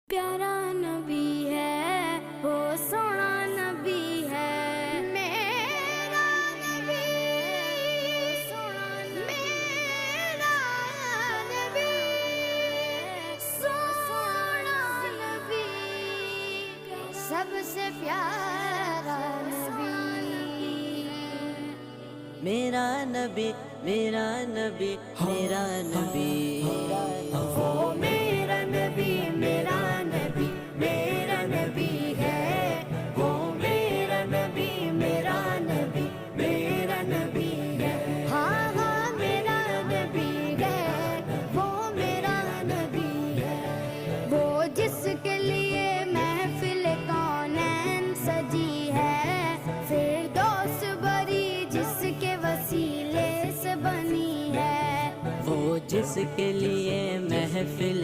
प्यारा नबी है वो सोना नबी है मेरा नबी सोना मेरा नबी सोना नबी सबसे प्यारा नबी मेरा नबी मेरा नबी मेरा नबी वो मेरा नबी मेरा नबी मेरा नबी है वो मेरा नबी मेरा नबी मेरा नबी है हाँ हाँ मेरा नबी है वो मेरा नबी है वो जिसके लिए महफिल कौनैन सजी है फिरदौस बरी जिसके वसीले से बनी है वो जिसके लिए महफिल